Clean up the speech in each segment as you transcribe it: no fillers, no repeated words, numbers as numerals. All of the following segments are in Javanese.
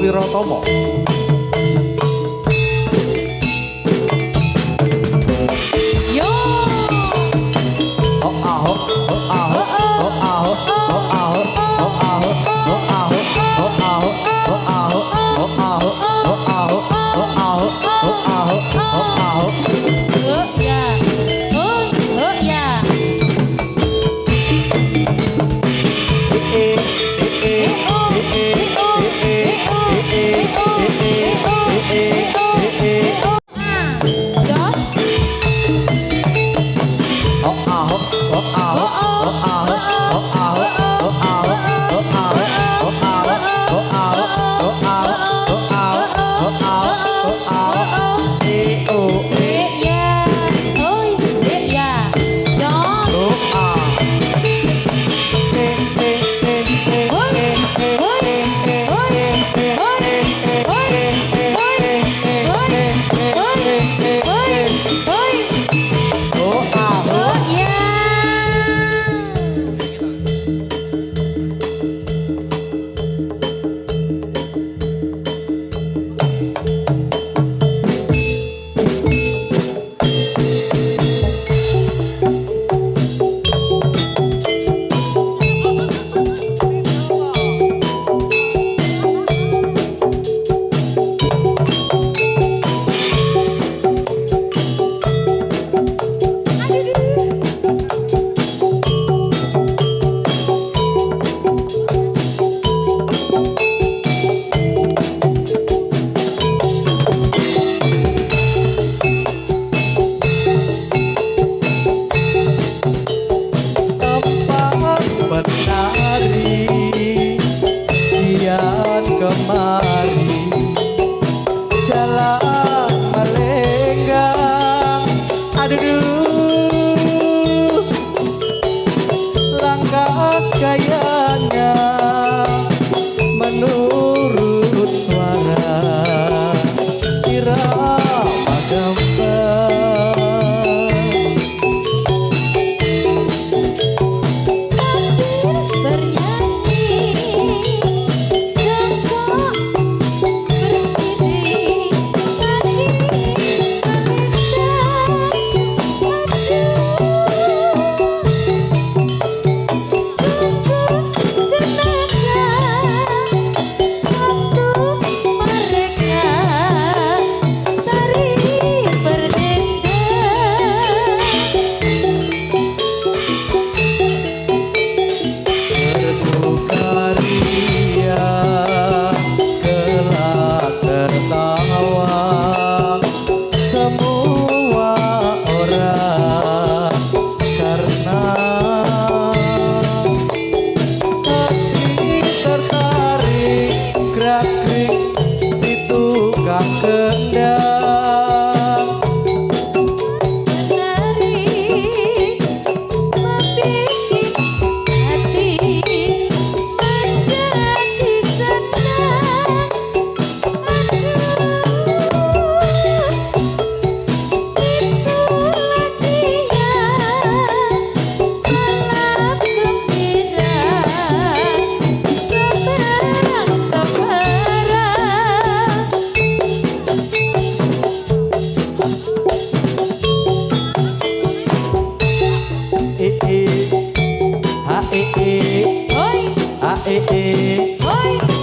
Wirotomo. Yo. Oh ah oh ah oh oh ah oh oh ah oh oh ah oh oh ah oh oh ah oh oh ah oh oh ah oh oh ah oh oh ah oh oh ah oh oh ah oh.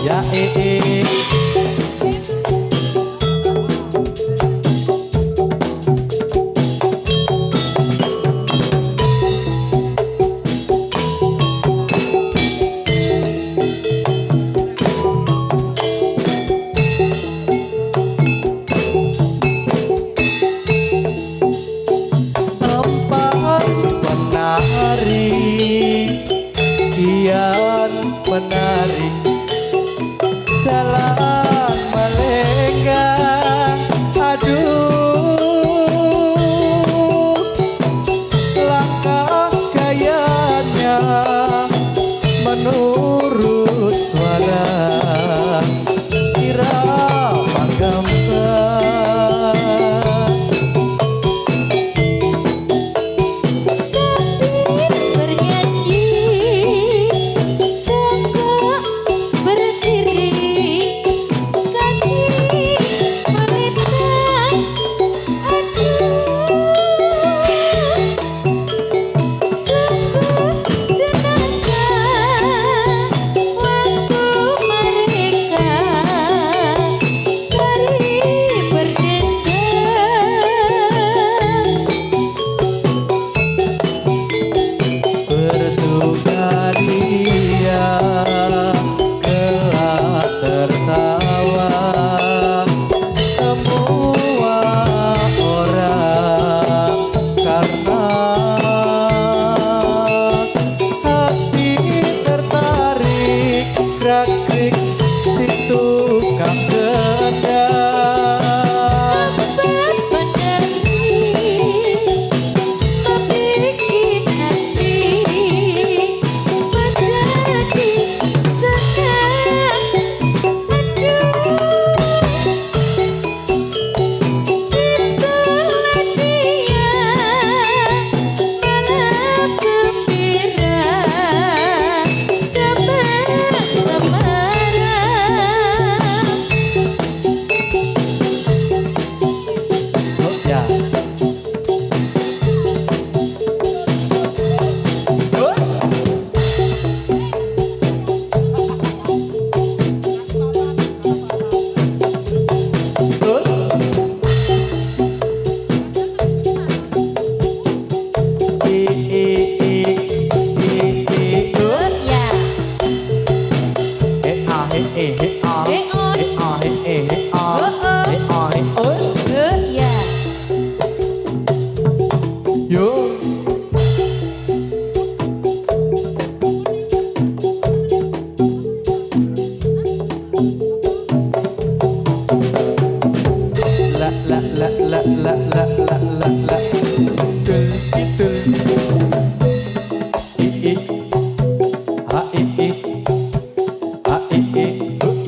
Ya. Ya. Yo. La la la la la la la la la. Idul idul. I ha i ha i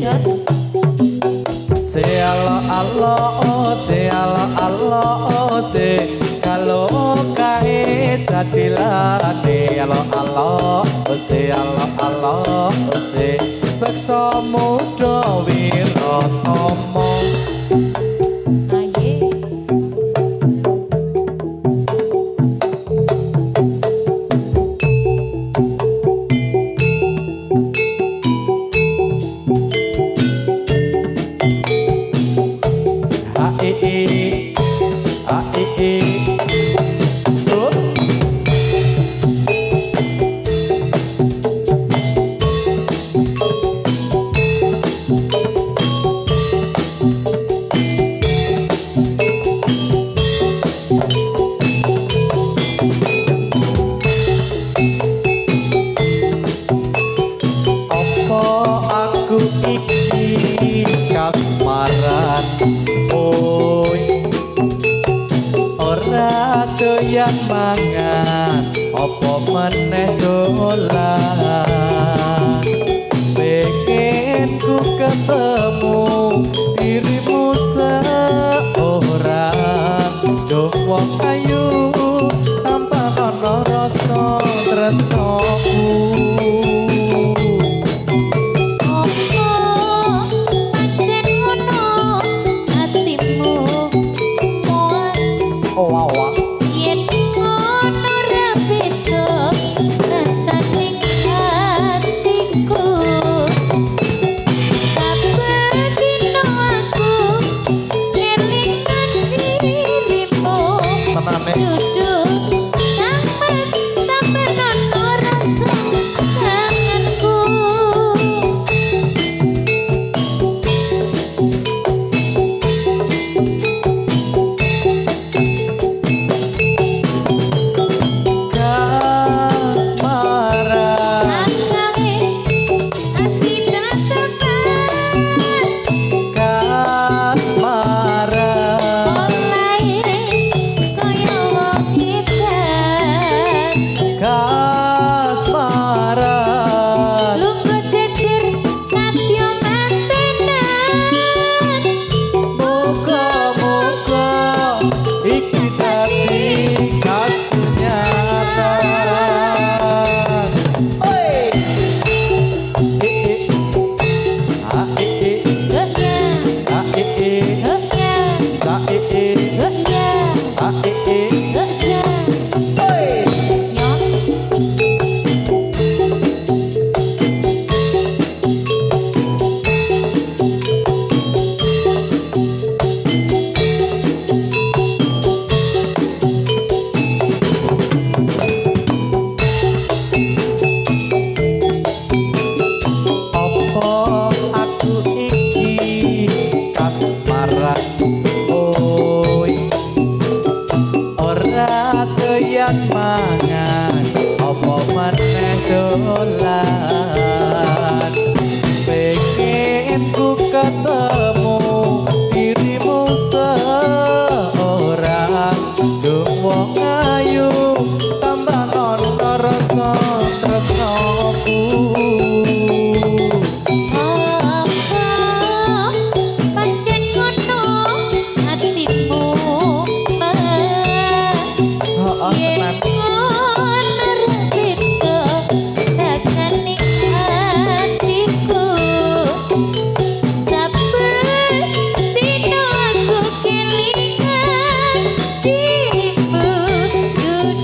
Jos. Se Allah se Allah se kalau kae jadilane Allah se Allah se beksa muda wiratomo Aye. ha i oh. Apa aku iki kasmaran oi ora doyan mangan apa meneh dolan pengen ku ketemu dirimu seorang duh wong ayu tanpa ana rasa tresnoku. Opo pancen ngono atimu muas Oh wow. yen ngono ra beda rasaning hatiku saben dina aku kelingan dirimu Tenane. duduk sampai ono rasa kangenku. Kasmaran, kasmaran, kasmaran. Muga-muga iki dadi kasunyatan. Oi. Ah Apa aku iki kasmaran oi ora doyan mangan apa maneh dolan pengen ku ketemu dirimu seorang duh wong ayu tambah ono rasa tresnoku. Duduk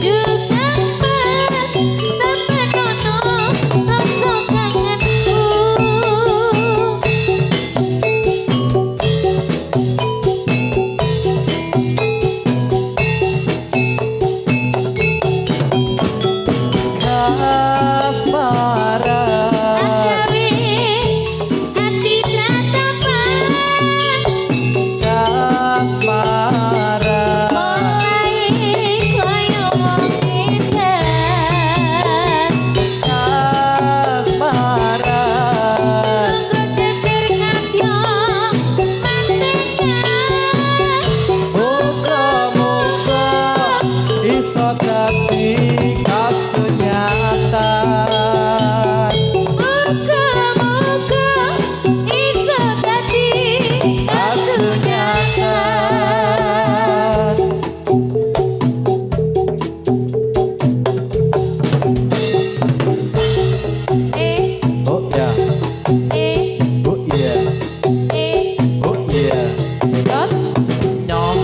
iso dadi kasunyatan. Moga-moga iso dadi kasunyatan. Oh ya, oh iya, oh iya. Terus Nyong.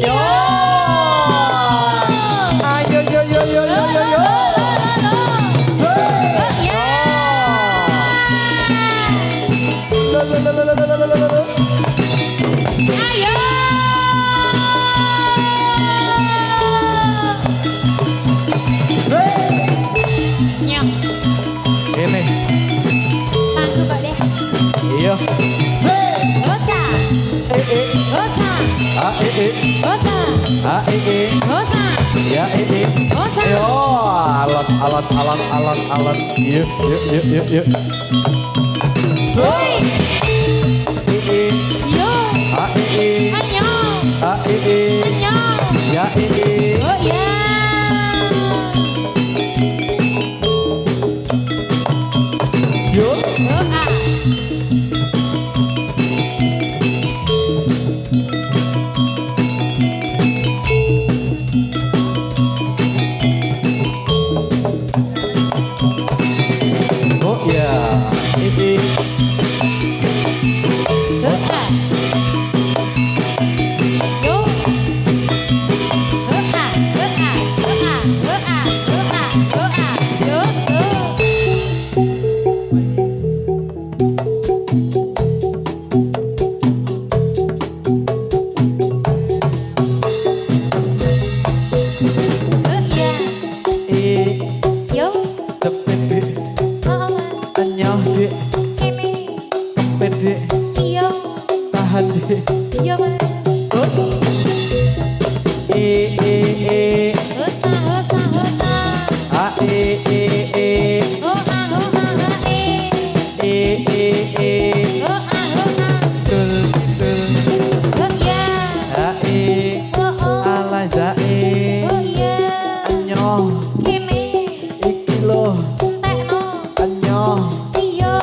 Yo. Ayo yo yo yo yo yo yo. Ayo. Nyok, Ini, manggu kok deh. iya. Gosa, gosa, gosa, gosa, Ya gosa. Yo, alat. Yuk. Hei, yo, A anyong, I anyong. Ya Oh ya. Yuk. Oh ah. Oh ya. Gosa. Yo. Oh ah, oh ah, oh ah, oh ah, oh ah, oh ah. Yo, yo. Oh ya. Yo. Cepet dik, Oh mas. anyoh dik, Ini. cepet dik, Yo. tahan dik. Yo mas. Gosa, gosa, gosa. A Oh ah, oh ah, ah, Oh ah, oh ah. Tul Oh ya. A Oh oh. Alay zae. Oh ya. Anyoh Kini. iki lo, Entekno. anyoh. Iya.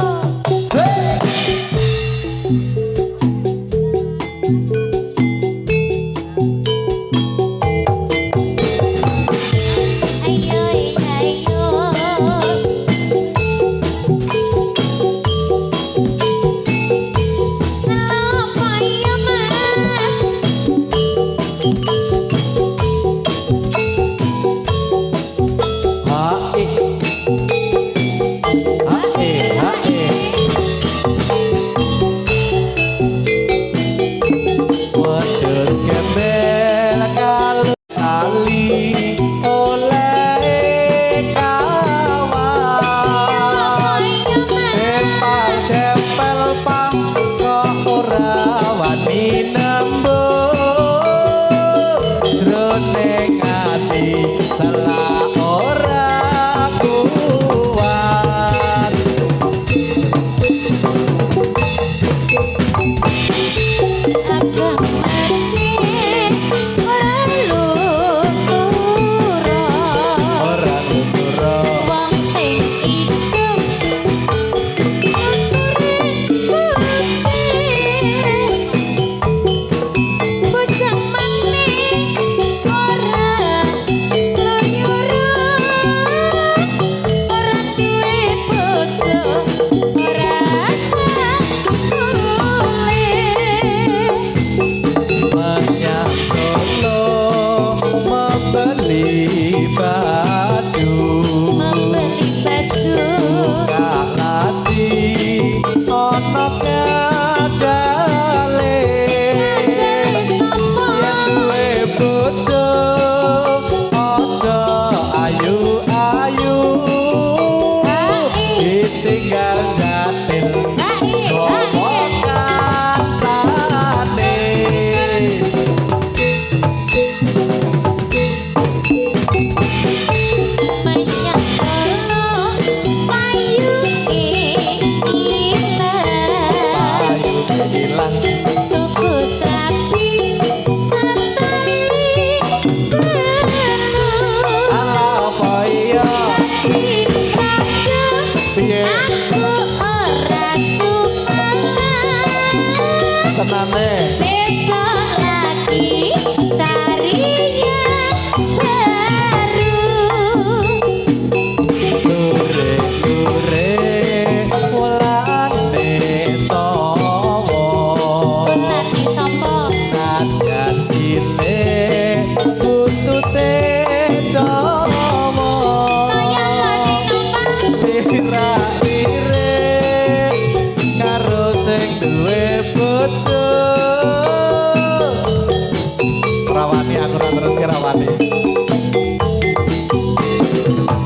terus kira wani.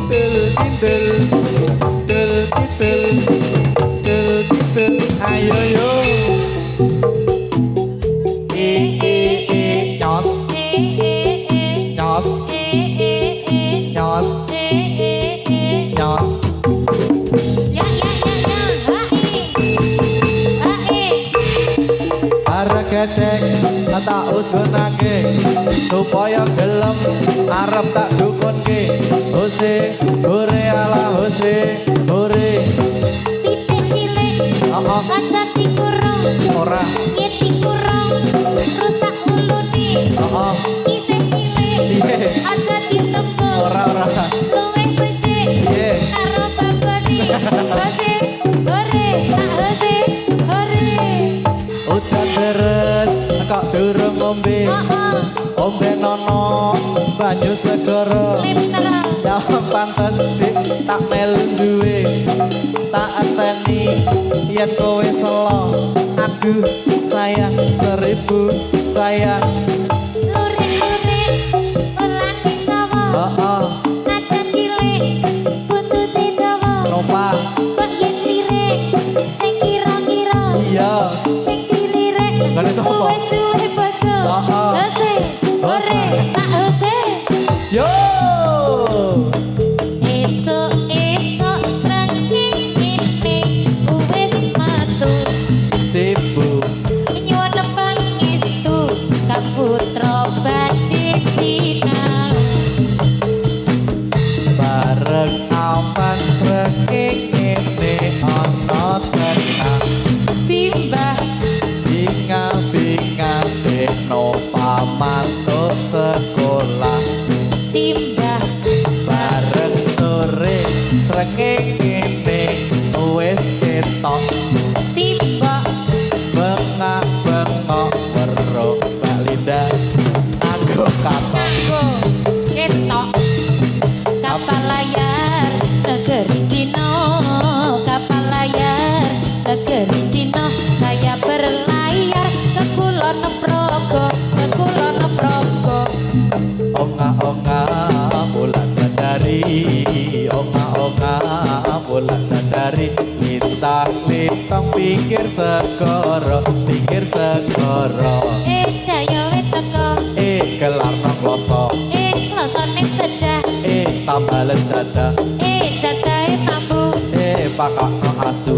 Tidul, tidul, ayo yo. Nyos, nyos, nyos, nyos. Arek gedek tak udunake supaya gelem arep tak dukunke. Hose, hore ala hose, hore. Titik cilik, kaca dikurung, Ora. yen dikurung, rusak ulune. Isih cilik, Piye? aja ditembung. Ora. Luwih becik, Piye? karo babani. Hose, hore, tak hose, hore. Udan deres kok durung ngombe. Ombe nono banyu segara. Pinter. Ya pantes dik tak melu duwe. Tak enteni yen kowe selo. Aduh sayang 1000 sayang. Lurik-lurik, ulang disawa. Aja cilik, buntute dawa. Nopa. Kok yen lirik, sing kira-kira. Iya. Sing dilirik, Gane sapa? wis duwe bojo. Hose, hore, tak hose. Yo. Esuk-esuk srengeng ngene wis metu. Sibuk. Nyuwun pangestu Kang Putra badhe sinau. Bareng aman srengeng ngene ana tenang. Simbah Binga-binga deno pamantuk sekolah. simbah Bareng sore srengeng ngene wis ketok. simbah Bengak-bengok weruh Mbak Linda nganggo katok. nganggo ketok. Kapal layar negeri Cina, kapal layar negeri Cina. Saya berlayar ke Kulon Progo, ke Kulon Progo. Onga-onga bulan dari, onga-onga bulan dari. Lintang-lintang pinggir segara, pinggir segara. Daya wit teko, Gelarno kloso, klosone bedah, tambalen jadah, jadahe tambu. pakakno asu.